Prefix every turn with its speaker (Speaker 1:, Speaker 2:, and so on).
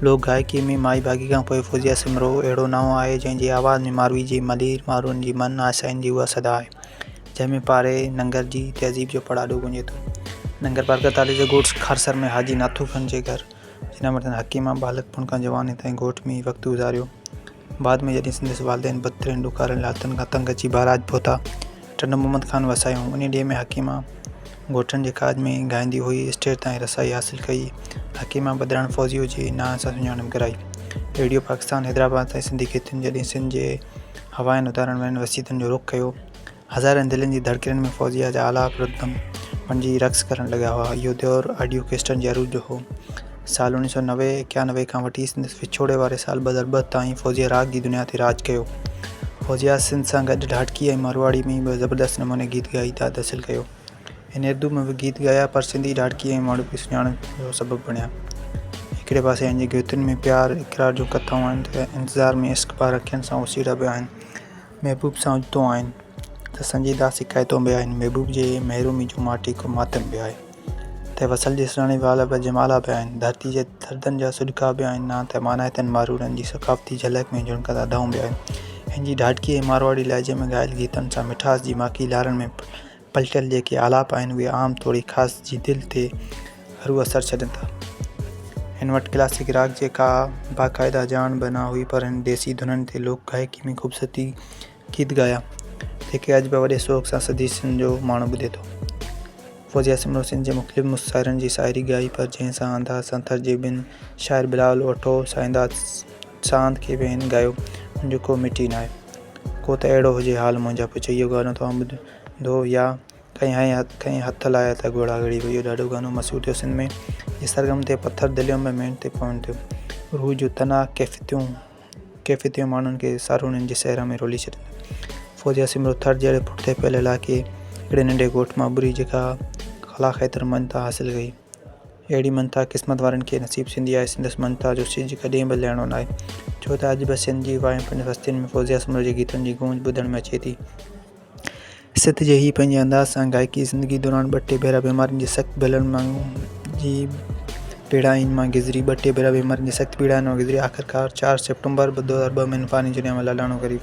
Speaker 1: लोक गायकी में माई भागी खां पोइ फौजिया सिमरो अहिड़ो नओं आहे जंहिंजी आवाज़ में मारवी जी मलीर मारुनि जी मन आसाइनि जी उहा सदा आहे, जंहिंमें पारे नंगर जी तहज़ीब जो पड़ाॾो गुंजे थो। नंगर बरकत जे ॻोठ खारसर में हाजी नाथू खान जे घर जिन वटि हकीमा बालकपुण खां जवानी ताईं ॻोठ में वक़्तु गुज़ारियो। बाद में जॾहिं संदसि वालदेन बदतरीन ॾुखारनि हालतुनि खां तंग अची बाराज पहुता, टंड मोहम्मद खान वसायूं। उन ॾींहं में हकीमा ॻोठनि जे काज में गाईंदी हुई, स्टेज ताईं रसाई हासिल कई। हकीमा बदिराण फौजियो जे नां सां सुञाणप कराई। रेडियो पाकिस्तान हैदराबाद ताईं सिंधी खेतियुनि जॾहिं सिंध जे हवाइनि उतारण वारनि वसीतनि जो रुख कयो, हज़ारनि दिलनि जी धड़कननि में फौजिया जा आलाप रुदम बणिजी रक़्स करण लॻा हुआ। इहो दौरु ऑडियो कैसेटनि जे अरूज जो हो। साल 1991 खां वठी संदसि विछोड़े वारे साल 2002 ताईं फौजिया राग जी दुनिया ते राज कयो। फौजिया सिंध सां गॾु ढाटकी ऐं मारवाड़ी में बि ज़बरदस्त नमूने गीत ॻाई दाद हासिल कयो। हिन उर्दू में बि गीत ॻाया, पर सिंधी ढाटकी ऐं माण्हू खे सुञाणण जो सबबु बणिया। हिकिड़े पासे हिन जे गीतुनि में प्यार इक़रार जो कथाऊं आहिनि त इंतज़ार में इश्क पार अखियुनि सां उसीड़ा बि आहिनि, महबूब सां उजतो आहिनि त संजीदा शिकायतूं बि आहिनि, महबूब जे महरूमी जो माटी को मातम बि आहे त वसल जे सराणे वाला बि जमाला बि आहिनि, धरती जे दर्दनि जा सुॾका बि आहिनि न त मानायतनि मारूरनि जी सक़ाफ़ती झलक में झुनकंदा अदाऊं बि आहिनि। हिन जी ढाटकी ऐं मारवाड़ी लहजे में ॻायल गीतनि सां मिठास जी माखी लारनि में पलटियल जेके आलाप आहिनि उहे आम थोरी ख़ासि जी दिलि ते हरू असरु छॾनि था। हिन वटि क्लासिक राग जे का बाक़ाइदा ॼाण बि न हुई, पर हिन देसी धुननि ते लोक गायकी में ख़ूबसूरती गीत ॻाया जेके अॼु बि वॾे शौक़ सां सॼी सिंध जो माण्हू ॿुधे थो। फौजिया सिमरो सिंध जे मुख़्तलिफ़ मुशाइरनि जी शाइरी ॻाई, पर जंहिंसां अंदाज़ सां तरजीबिन शाइर बिलावल वठो साईंदाद चांद खे बि हिन ॻायो, हुनजो को मिटी न आहे। को त अहिड़ो हुजे हाल मुंहिंजा पुछे, इहो गानो तव्हां ॿुधो या कहीं हथ लाया त घोड़ा गड़ी वियो। इहो ॾाढो गानो मशहूरु थियो सिंध में। इहे सरगम ते पथर दिलियों में मेन ते पवनि थियो। रूह जूं तना कैफ़ियतूं माण्हुनि खे सारूणनि जे सहरा में रोली छॾनि। फौजिया सिमरो थर जहिड़े पुठिते पियल इलाइक़े हिकिड़े नंढे ॻोठ मां उभरी जेका ख़ला ख़ैतर मनता हासिल कई। अहिड़ी मनता क़िस्मत वारनि खे नसीब थींदी आहे। संदसि मनता जो सिज कॾहिं बि लहिणो न आहे, छो त अॼु बि सिंध जी वायूं पंहिंजे बस्तियुनि में फौजिया सिमरो जे गीतनि जी गूंज ॿुधण में अचे थी। सित जे ही पंहिंजे अंदाज़ सां गायकी ज़िंदगी दौरान 2 भेरा बीमारियुनि जी सख़्त पीड़ाइनि मां गुज़री 2 भेरा बीमारियुनि जी सख़्त पीड़ाइनि मां गुज़री आख़िरकार 4 सितंबर 2002 में इंसानी दुनिया में लालाणो करी।